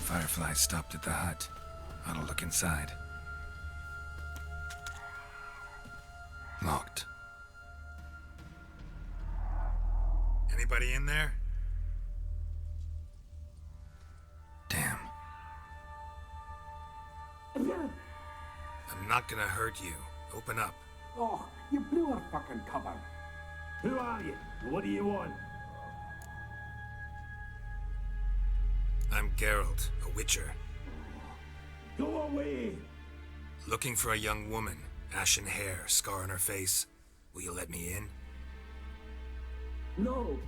Firefly stopped at the hut. I'll look inside. Locked. Anybody in there? Damn. I'm not gonna hurt you. Open up. Oh, you blew our fucking cover. Who are you? What do you want? I'm Geralt, a witcher. Go away! Looking for a young woman. Ashen hair, scar on her face. Will you let me in? No!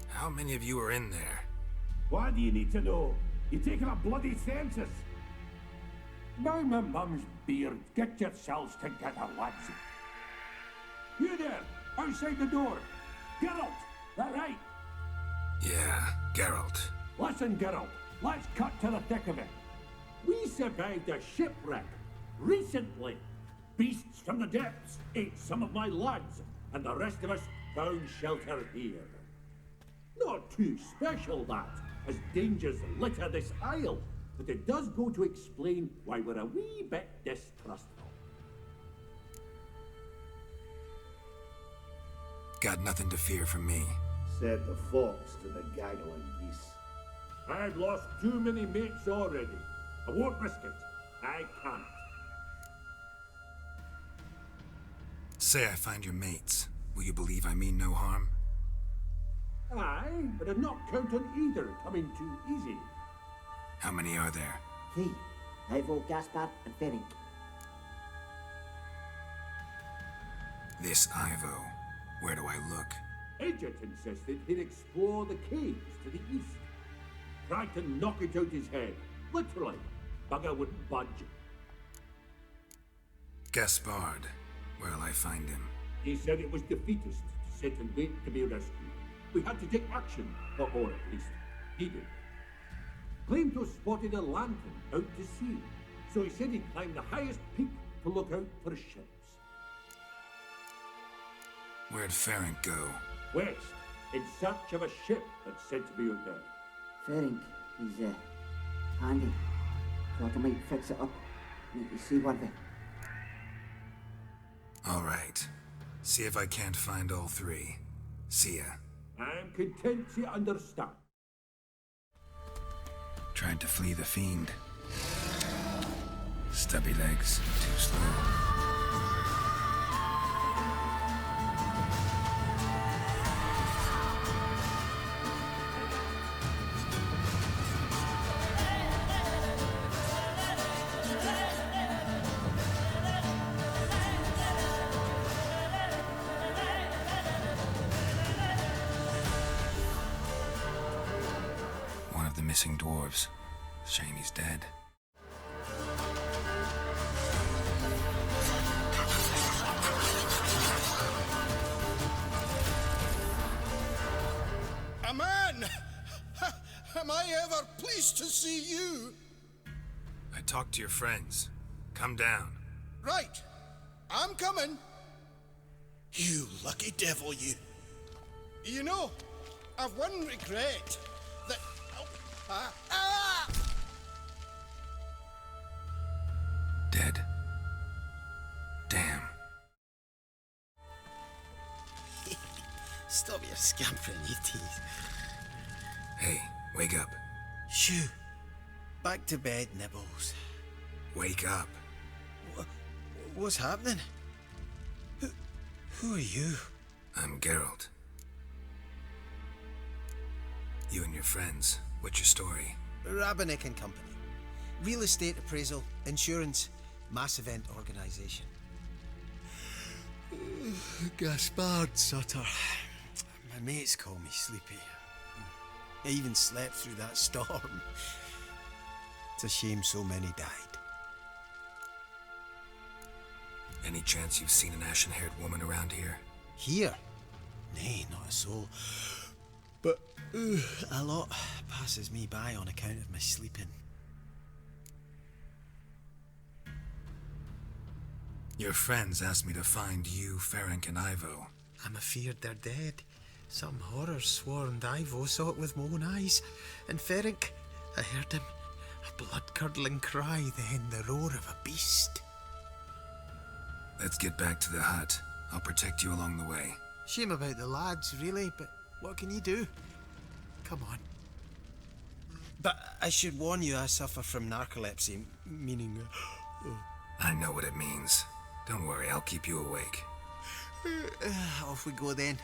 How many of you are in there? Why do you need to know? You're taking a bloody census! By my mum's beard, get yourselves together, lads. You there, outside the door. Geralt, that right? Yeah, Geralt. Listen, Geralt, let's cut to the thick of it. We survived a shipwreck recently. Beasts from the depths ate some of my lads, and the rest of us found shelter here. Not too special, that, as dangers litter this isle, but it does go to explain why we're a wee bit distrustful. Got nothing to fear from me. Said the fox to the gaggling geese. I've lost too many mates already. I won't risk it. I can't. Say I find your mates. Will you believe I mean no harm? Aye, but I'd not count on either coming too easy. How many are there? 3. Ivo, Gaspard, and Ferenc. This Ivo. Where do I look? Agent insisted he'd explore the caves to the east. Tried to knock it out his head. Literally. Bugger wouldn't budge. Gaspard. Where'll I find him? He said it was defeatist to sit and wait to be rescued. We had to take action, or at least he did. Claimed to have spotted a lantern out to sea, so he said he'd climb the highest peak to look out for ships. Where'd Ferenc go? West, in search of a ship that's said to be out there. Ferenc, he's handy. Thought I might fix it up. Make you seaworthy. All right. See if I can't find all 3. See ya. I'm content to understand. Tried to flee the fiend. Stubby legs, too slow. One of the missing dwarves. Shame he's dead. A man! Am I ever pleased to see you? I talked to your friends. Come down. Right. I'm coming. You lucky devil, you. You know, I've one regret. That... Dead. Damn. Stop your scampering, you tease. Hey, wake up. Shoo. Back to bed, Nibbles. Wake up. What's happening? Who are you? I'm Geralt. You and your friends. What's your story? Rabbinick and Company. Real estate appraisal, insurance, mass event organisation. Gaspard Sutter. My mates call me Sleepy. I even slept through that storm. It's a shame so many died. Any chance you've seen an ashen-haired woman around here? Here? Nay, not a soul. But a lot passes me by on account of my sleeping. Your friends asked me to find you, Ferenc, and Ivo. I'm afeard they're dead. Some horror-sworn Ivo saw it with my own eyes. And Ferric, I heard him. A blood-curdling cry, then the roar of a beast. Let's get back to the hut. I'll protect you along the way. Shame about the lads, really, but what can you do? Come on. But I should warn you, I suffer from narcolepsy, meaning... I know what it means. Don't worry, I'll keep you awake. Off we go then.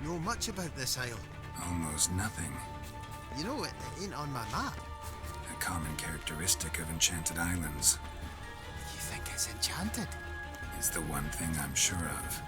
Know much about this isle? Almost nothing. You know, it ain't on my map. A common characteristic of enchanted islands. You think it's enchanted? It's the one thing I'm sure of.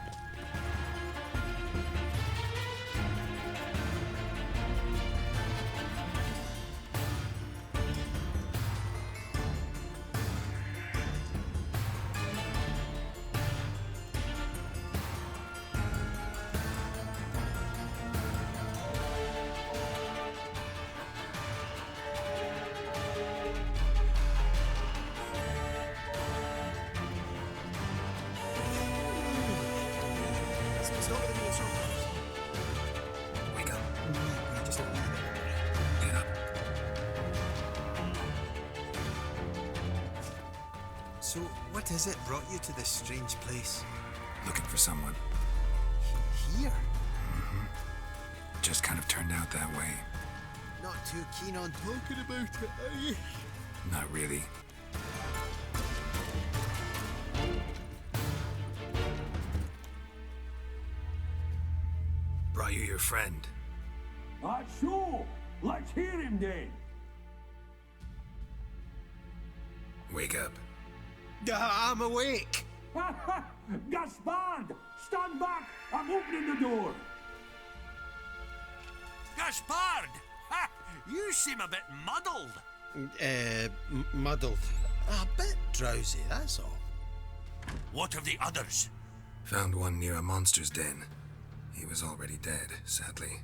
Wake up. Get up. So, what is it brought you to this strange place? Looking for someone. Here? Just kind of turned out that way. Not too keen on talking about it, are you? Not really. Brought you your friend. That's so. Let's hear him then. Wake up. I'm awake. Gaspard! Stand back! I'm opening the door! Gaspard! Ha! You seem a bit muddled. Muddled. A bit drowsy, that's all. What of the others? Found one near a monster's den. He was already dead, sadly.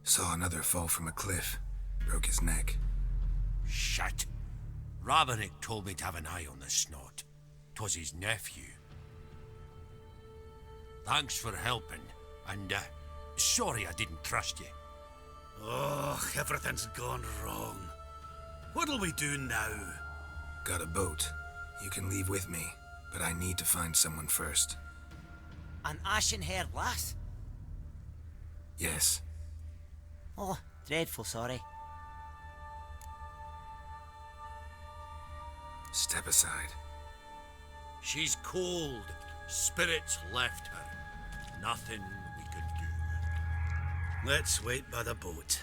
Saw another fall from a cliff. Broke his neck. Shit. Ravenick told me to have an eye on the snot. 'Twas his nephew. Thanks for helping, and sorry I didn't trust you. Oh, everything's gone wrong. What'll we do now? Got a boat. You can leave with me, but I need to find someone first. An ashen-haired lass? Yes. Oh, dreadful sorry. Step aside. She's cold. Spirits left her. Nothing we could do. Let's wait by the boat.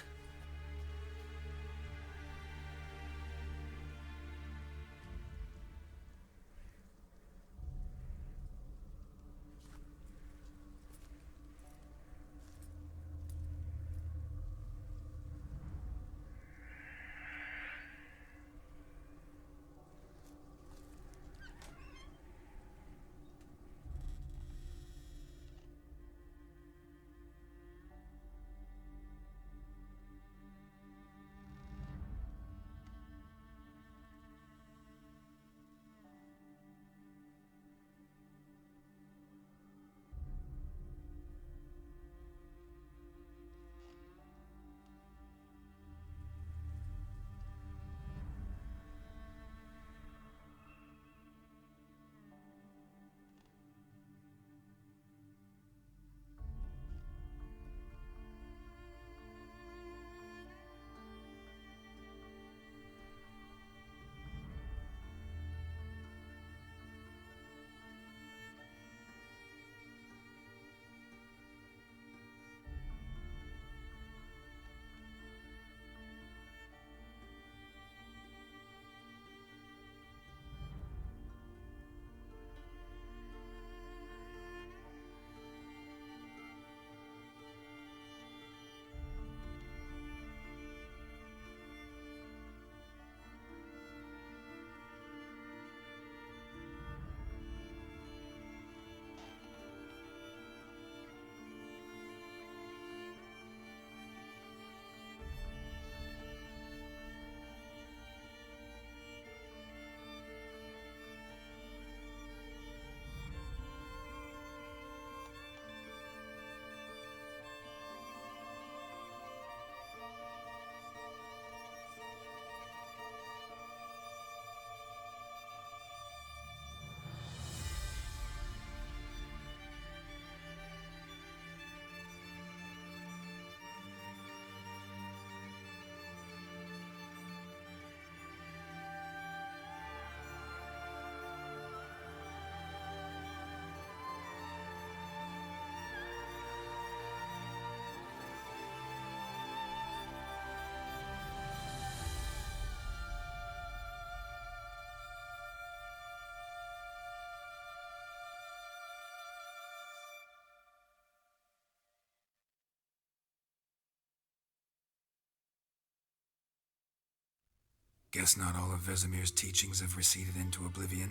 Guess not all of Vesemir's teachings have receded into oblivion.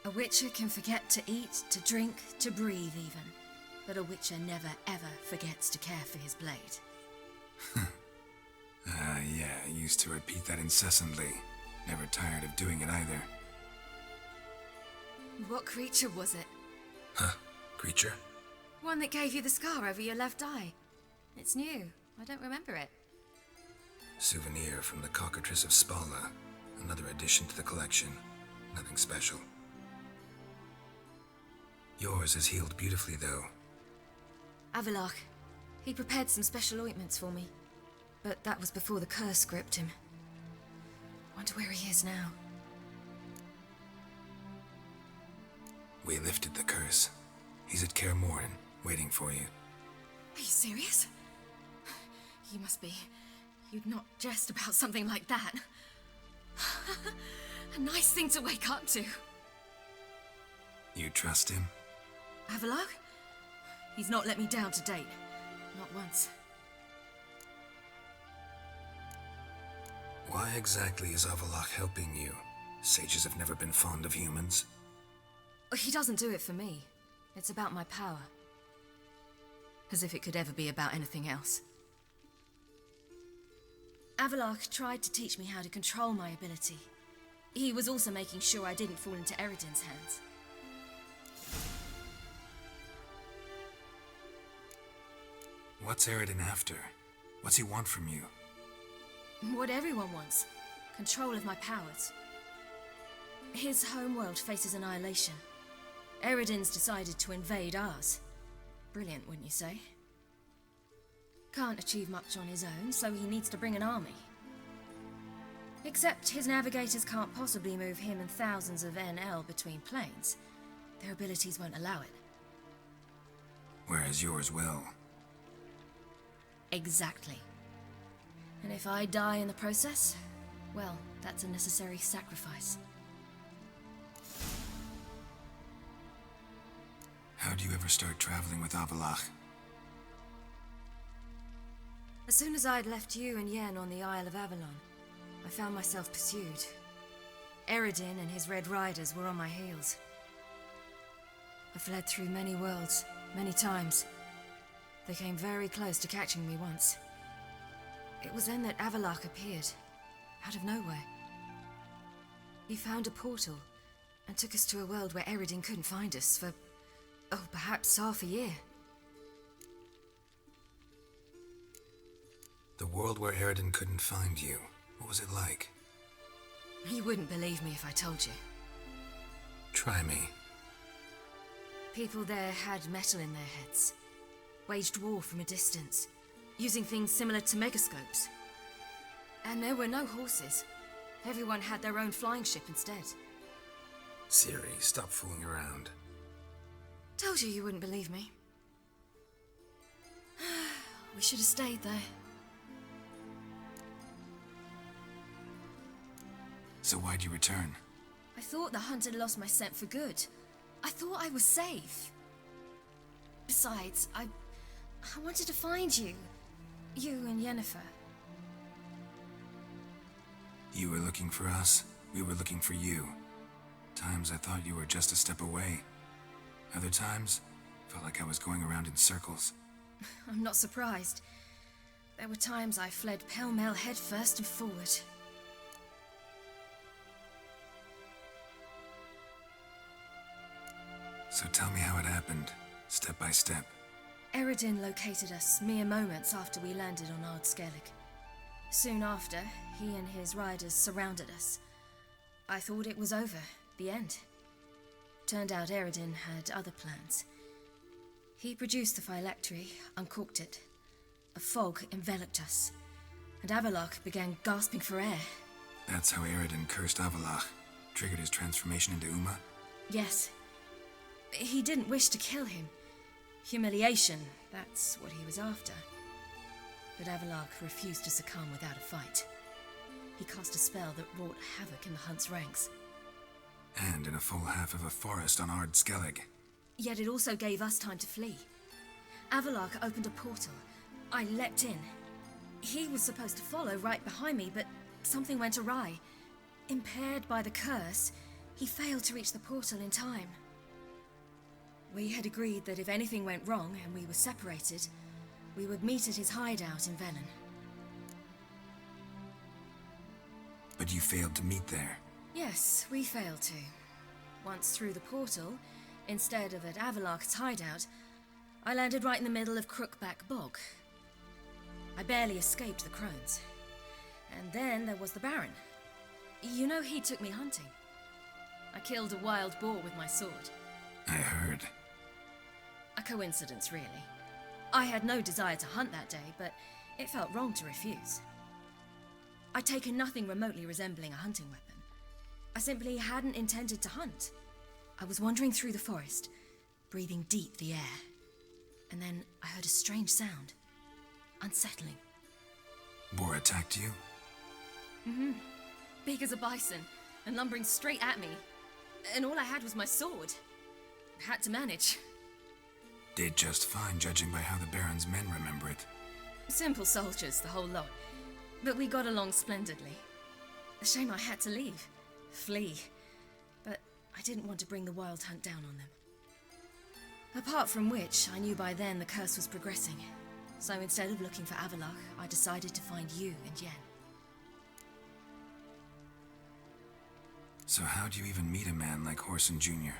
A witcher can forget to eat, to drink, to breathe even. But a witcher never ever forgets to care for his blade. Yeah, I used to repeat that incessantly. Never tired of doing it either. What creature was it? Huh? Creature? One that gave you the scar over your left eye. It's new. I don't remember it. Souvenir from the cockatrice of Spala. Another addition to the collection. Nothing special. Yours has healed beautifully, though. Avalach. He prepared some special ointments for me. But that was before the curse gripped him. Wonder where he is now. We lifted the curse. He's at Kaer Morhen, waiting for you. Are you serious? You must be. You'd not jest about something like that. A nice thing to wake up to. You trust him? Avalach? He's not let me down to date. Not once. Why exactly is Avalach helping you? Sages have never been fond of humans. He doesn't do it for me. It's about my power. As if it could ever be about anything else. Avalach tried to teach me how to control my ability. He was also making sure I didn't fall into Eredin's hands. What's Eredin after? What's he want from you? What everyone wants. Control of my powers. His homeworld faces annihilation. Eredin's decided to invade ours. Brilliant, wouldn't you say? Can't achieve much on his own, so he needs to bring an army. Except his navigators can't possibly move him and thousands of NL between planes. Their abilities won't allow it. Whereas yours will. Exactly. And if I die in the process, well, that's a necessary sacrifice. How'd you ever start traveling with Avalach? As soon as I'd left you and Yen on the Isle of Avalon, I found myself pursued. Eredin and his Red Riders were on my heels. I fled through many worlds, many times. They came very close to catching me once. It was then that Avalach appeared, out of nowhere. He found a portal and took us to a world where Eredin couldn't find us for, perhaps half a year. The world where Eredin couldn't find you. What was it like? You wouldn't believe me if I told you. Try me. People there had metal in their heads. Waged war from a distance, using things similar to megascopes. And there were no horses. Everyone had their own flying ship instead. Ciri, stop fooling around. Told you wouldn't believe me. We should have stayed there. So why'd you return? I thought the hunt had lost my scent for good. I thought I was safe. Besides, I wanted to find you. You and Yennefer. You were looking for us, we were looking for you. Times I thought you were just a step away. Other times, felt like I was going around in circles. I'm not surprised. There were times I fled pell-mell headfirst and forward. So tell me how it happened, step by step. Eredin located us mere moments after we landed on Ard Skellige. Soon after, he and his riders surrounded us. I thought it was over, the end. Turned out Eredin had other plans. He produced the phylactery, uncorked it. A fog enveloped us, and Avalach began gasping for air. That's how Eredin cursed Avalach, triggered his transformation into Uma? Yes. He didn't wish to kill him. Humiliation, that's what he was after. But Avalach refused to succumb without a fight. He cast a spell that wrought havoc in the hunt's ranks. And in a full half of a forest on Ard Skellige. Yet it also gave us time to flee. Avalach opened a portal. I leapt in. He was supposed to follow right behind me, but something went awry. Impaired by the curse, he failed to reach the portal in time. We had agreed that if anything went wrong and we were separated, we would meet at his hideout in Velen. But you failed to meet there. Yes, we failed to. Once through the portal, instead of at Avalok's hideout, I landed right in the middle of Crookback Bog. I barely escaped the crones. And then there was the Baron. You know, he took me hunting. I killed a wild boar with my sword. I heard. A coincidence, really. I had no desire to hunt that day, but it felt wrong to refuse. I'd taken nothing remotely resembling a hunting weapon. I simply hadn't intended to hunt. I was wandering through the forest, breathing deep the air. And then I heard a strange sound. Unsettling. Boar attacked you? Mm-hmm. Big as a bison, and lumbering straight at me. And all I had was my sword. Had to manage. Did just fine, judging by how the Baron's men remember it. Simple soldiers, the whole lot. But we got along splendidly. A shame I had to leave. Flee. But I didn't want to bring the wild hunt down on them. Apart from which, I knew by then the curse was progressing. So instead of looking for Avalok, I decided to find you and Yen. So how'd you even meet a man like Horson Jr.?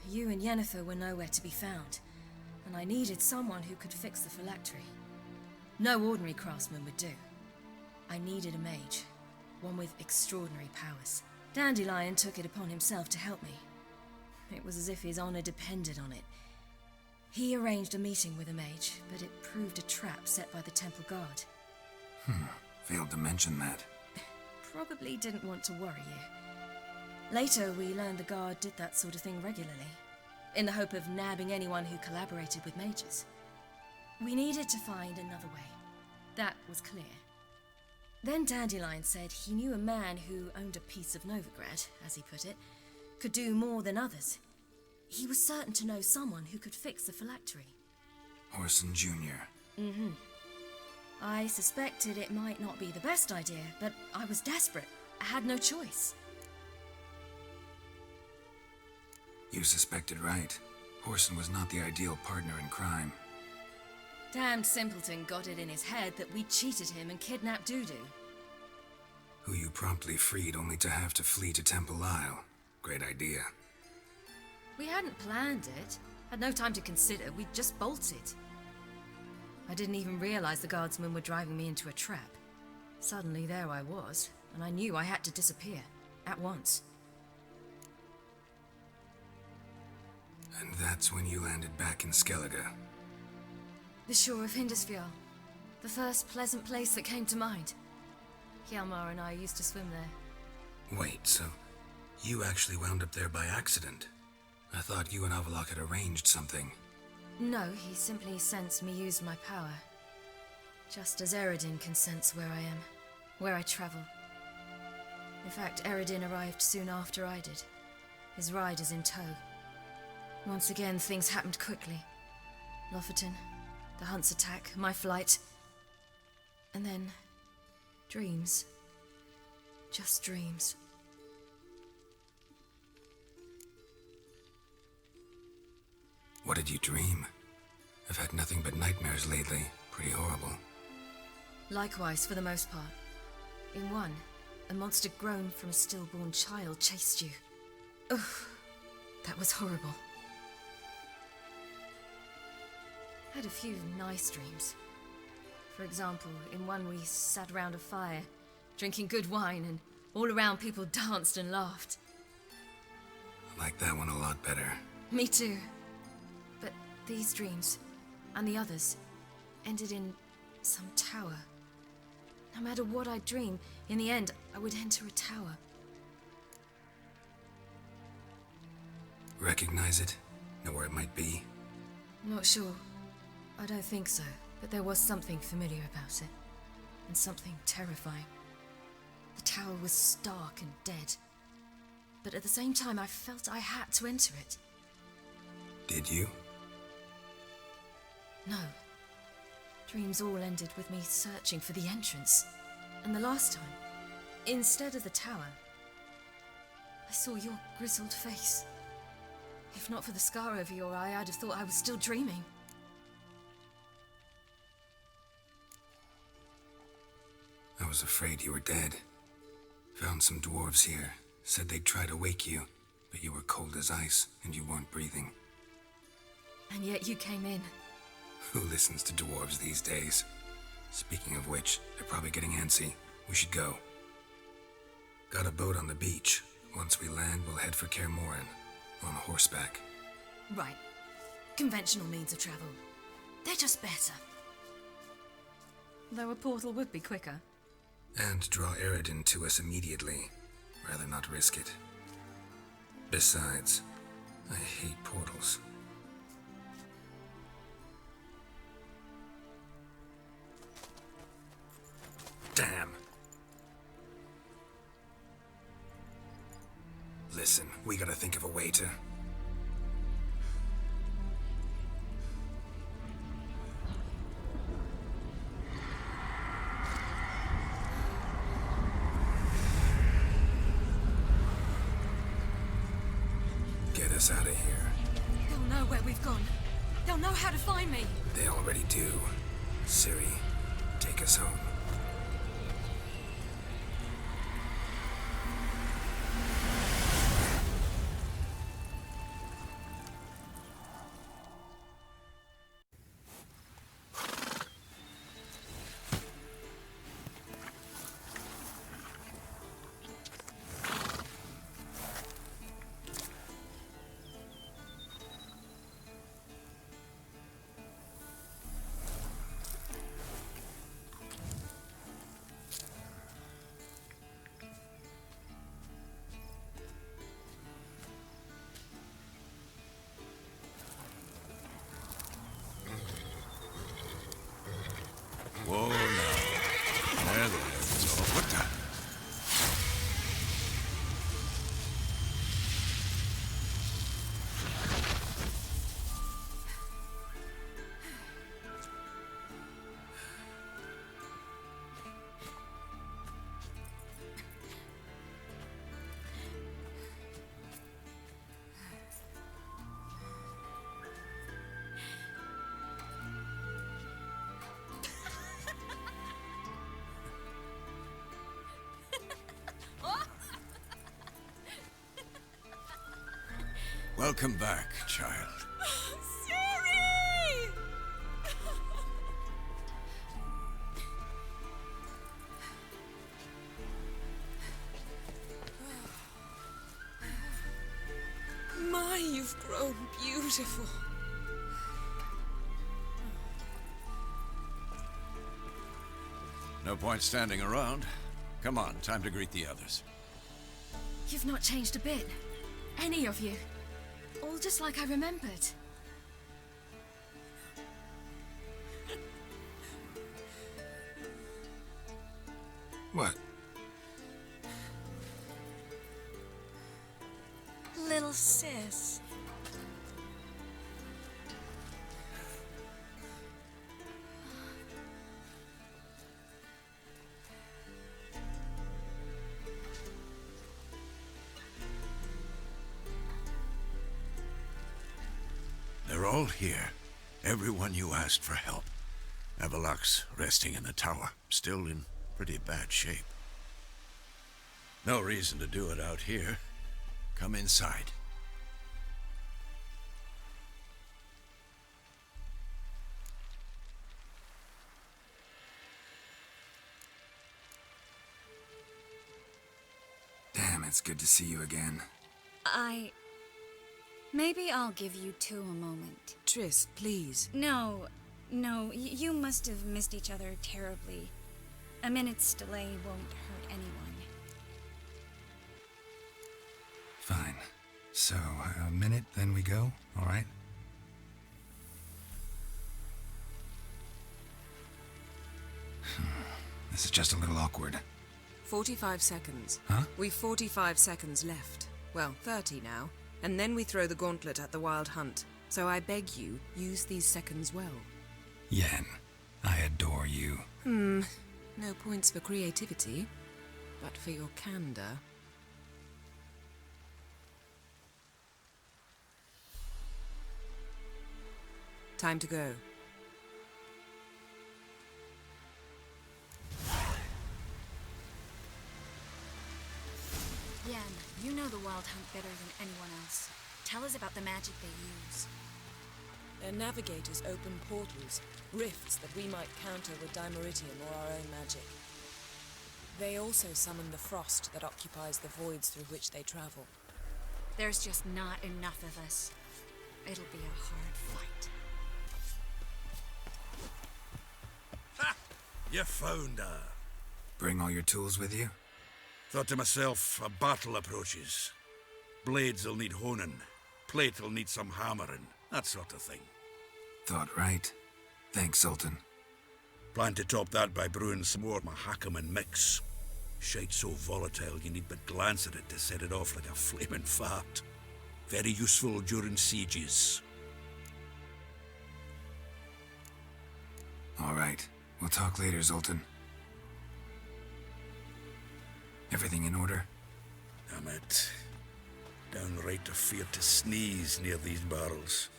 You and Yennefer were nowhere to be found, and I needed someone who could fix the phylactery. No ordinary craftsman would do. I needed a mage, one with extraordinary powers. Dandelion took it upon himself to help me. It was as if his honor depended on it. He arranged a meeting with a mage, but it proved a trap set by the temple guard. Failed to mention that. Probably didn't want to worry you. Later, we learned the guard did that sort of thing regularly, in the hope of nabbing anyone who collaborated with mages. We needed to find another way. That was clear. Then Dandelion said he knew a man who owned a piece of Novigrad, as he put it, could do more than others. He was certain to know someone who could fix the phylactery. Horson Jr. Mm-hmm. I suspected it might not be the best idea, but I was desperate. I had no choice. You suspected right. Horson was not the ideal partner in crime. Damned simpleton got it in his head that we cheated him and kidnapped Dudu. Who you promptly freed only to have to flee to Temple Isle. Great idea. We hadn't planned it. Had no time to consider. We just bolted. I didn't even realize the guardsmen were driving me into a trap. Suddenly there I was, and I knew I had to disappear. At once. And that's when you landed back in Skellige. The shore of Hindisfjall. The first pleasant place that came to mind. Hjalmar and I used to swim there. Wait, so you actually wound up there by accident? I thought you and Avalok had arranged something. No, he simply sensed me use my power. Just as Eredin can sense where I am, where I travel. In fact, Eredin arrived soon after I did. His riders in tow. Once again, things happened quickly. Lofoten, the hunt's attack, my flight. And then, dreams. Just dreams. What did you dream? I've had nothing but nightmares lately. Pretty horrible. Likewise, for the most part. In one, a monster grown from a stillborn child chased you. Ugh, that was horrible. Had a few nice dreams. For example, in one we sat around a fire, drinking good wine, and all around people danced and laughed. I like that one a lot better. Me too. But these dreams, and the others, ended in some tower. No matter what I dream, in the end, I would enter a tower. Recognize it? Know where it might be? Not sure. I don't think so, but there was something familiar about it. And something terrifying. The tower was stark and dead. But at the same time, I felt I had to enter it. Did you? No. Dreams all ended with me searching for the entrance. And the last time, Instead of the tower, I saw your grizzled face. If not for the scar over your eye, I'd have thought I was still dreaming. I was afraid you were dead. Found some dwarves here. Said they'd try to wake you, but you were cold as ice and you weren't breathing. And yet you came in. Who listens to dwarves these days? Speaking of which, they're probably getting antsy. We should go. Got a boat on the beach. Once we land, we'll head for Kaer Morhen. On horseback. Right. Conventional means of travel. They're just better. Though a portal would be quicker. And draw Eredin to us immediately. Rather not risk it. Besides, I hate portals. Damn. Listen, we gotta think of a way to... Get us out of here. They'll know where we've gone. They'll know how to find me. They already do. Ciri, take us home. Whoa, now. There. So, what the... Welcome back, child. Ciri! My, you've grown beautiful. No point standing around. Come on, time to greet the others. You've not changed a bit. Any of you. All just like I remembered. What? Little sis. They're all here. Everyone you asked for help. Avalok's resting in the tower, still in pretty bad shape. No reason to do it out here. Come inside. Damn, it's good to see you again. Maybe I'll give you two a moment. Triss, please. No, you must have missed each other terribly. A minute's delay won't hurt anyone. Fine. So, a minute, then we go, all right? This is just a little awkward. 45 seconds. Huh? We've 45 seconds left. Well, 30 now. And then we throw the gauntlet at the Wild Hunt. So I beg you, use these seconds well. Yen, I adore you. No points for creativity. But for your candor... Time to go. Yen, you know the Wild Hunt better than anyone else. Tell us about the magic they use. Their navigators open portals, rifts that we might counter with Dimeritium or our own magic. They also summon the frost that occupies the voids through which they travel. There's just not enough of us. It'll be a hard fight. Ha! You found her. Bring all your tools with you? Thought to myself, a battle approaches. Blades'll need honing, plate'll need some hammering, that sort of thing. Thought right. Thanks, Sultan. Plan to top that by brewing some more Mahakaman mix. Shite so volatile you need but glance at it to set it off like a flaming fart. Very useful during sieges. All right. We'll talk later, Zoltan. Everything in order? Damn it. Downright afraid to sneeze near these barrels.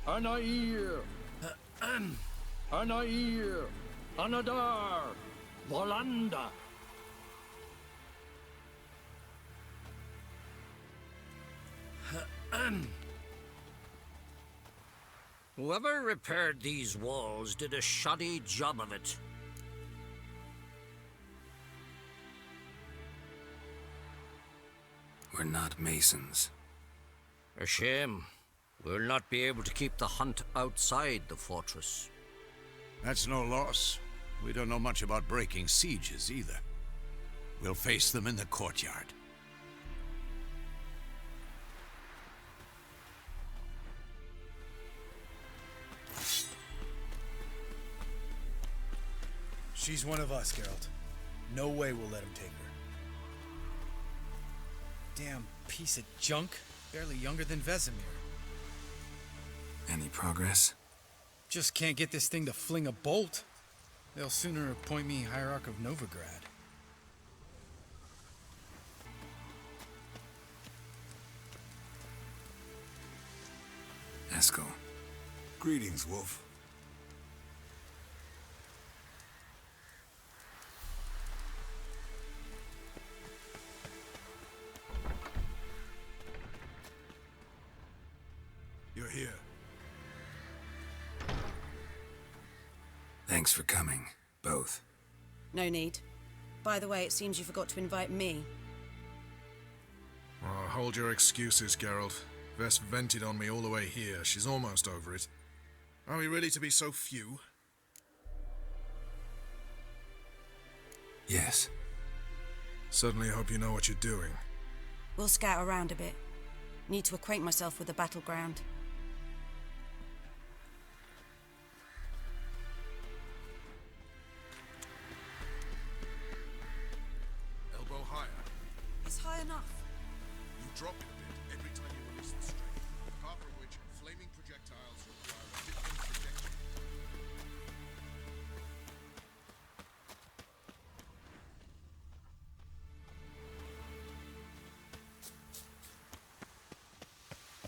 Anair! Anair! Anadar! Volanda! Whoever repaired these walls did a shoddy job of it. We're not masons. A shame. We'll not be able to keep the hunt outside the fortress. That's no loss. We don't know much about breaking sieges either. We'll face them in the courtyard. She's one of us, Geralt. No way we'll let him take her. Damn piece of junk. Barely younger than Vesemir. Any progress? Just can't get this thing to fling a bolt. They'll sooner appoint me Hierarch of Novigrad. Eskel. Greetings, Wolf. You're here. Thanks for coming, both. No need. By the way, it seems you forgot to invite me. Oh, hold your excuses, Geralt. Vess vented on me all the way here. She's almost over it. Are we really to be so few? Yes. Certainly hope you know what you're doing. We'll scout around a bit. Need to acquaint myself with the battleground. Elbow higher. It's high enough. You drop it a bit every time you release the string. Apart from which, flaming projectiles require a different trajectory.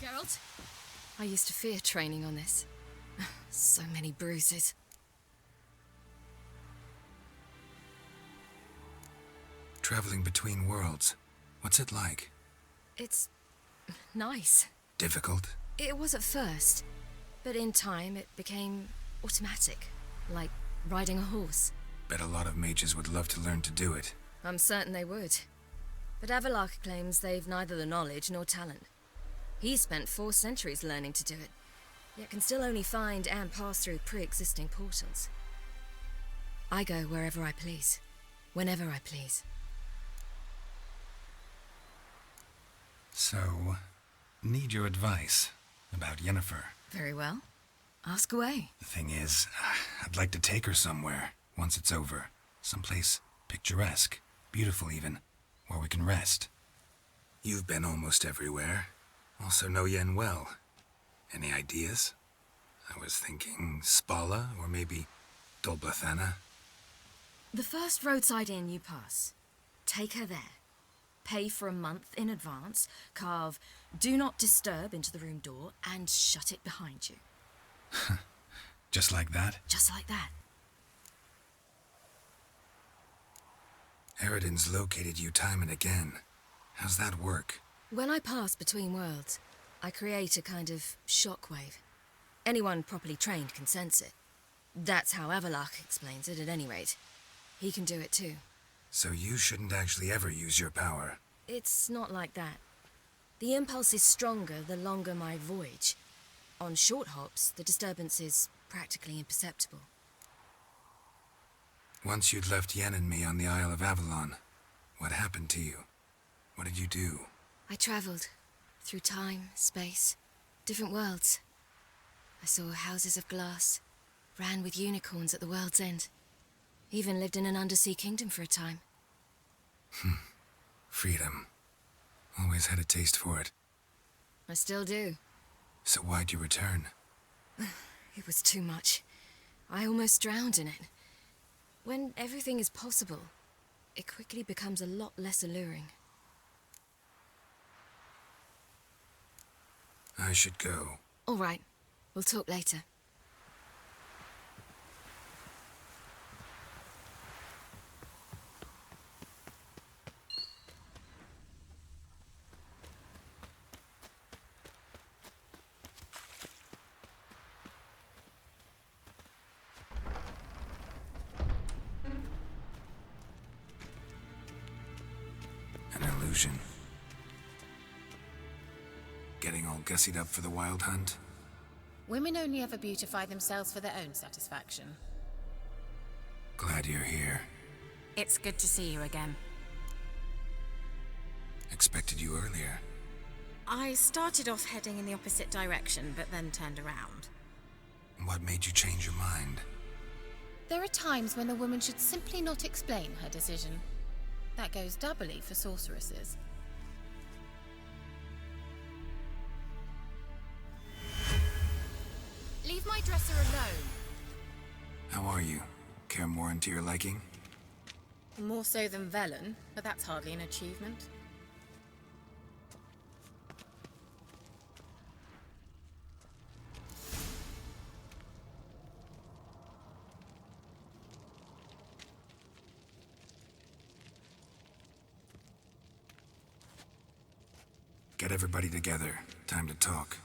Geralt? I used to fear training on this. So many bruises. Traveling between worlds. What's it like? It's nice. Difficult? It was at first, but in time it became automatic, like riding a horse. Bet a lot of mages would love to learn to do it. I'm certain they would. But Avallac'h claims they've neither the knowledge nor talent. He spent 4 centuries learning to do it, yet can still only find and pass through pre-existing portals. I go wherever I please, whenever I please. So, need your advice about Yennefer. Very well. Ask away. The thing is, I'd like to take her somewhere, once it's over. Someplace picturesque, beautiful even, where we can rest. You've been almost everywhere. Also know Yen well. Any ideas? I was thinking Spala, or maybe Dolblathana? The first roadside inn you pass. Take her there. Pay for a month in advance, carve "Do Not Disturb" into the room door, and shut it behind you. Just like that? Just like that. Eredin's located you time and again. How's that work? When I pass between worlds, I create a kind of shockwave. Anyone properly trained can sense it. That's how Avalok explains it, at any rate. He can do it too. So you shouldn't actually ever use your power. It's not like that. The impulse is stronger the longer my voyage. On short hops, the disturbance is practically imperceptible. Once you'd left Yen and me on the Isle of Avalon, what happened to you? What did you do? I traveled through time, space, different worlds. I saw houses of glass, ran with unicorns at the world's end. Even lived in an undersea kingdom for a time. Freedom. Always had a taste for it. I still do. So why'd you return? It was too much. I almost drowned in it. When everything is possible, it quickly becomes a lot less alluring. I should go. All right. We'll talk later. An illusion. Getting all gussied up for the wild hunt? Women only ever beautify themselves for their own satisfaction. Glad you're here. It's good to see you again. Expected you earlier. I started off heading in the opposite direction, but then turned around. What made you change your mind? There are times when a woman should simply not explain her decision. That goes doubly for sorceresses. Leave my dresser alone. How are you? Kaer Morhen to your liking? More so than Velen, but that's hardly an achievement. Get everybody together. Time to talk.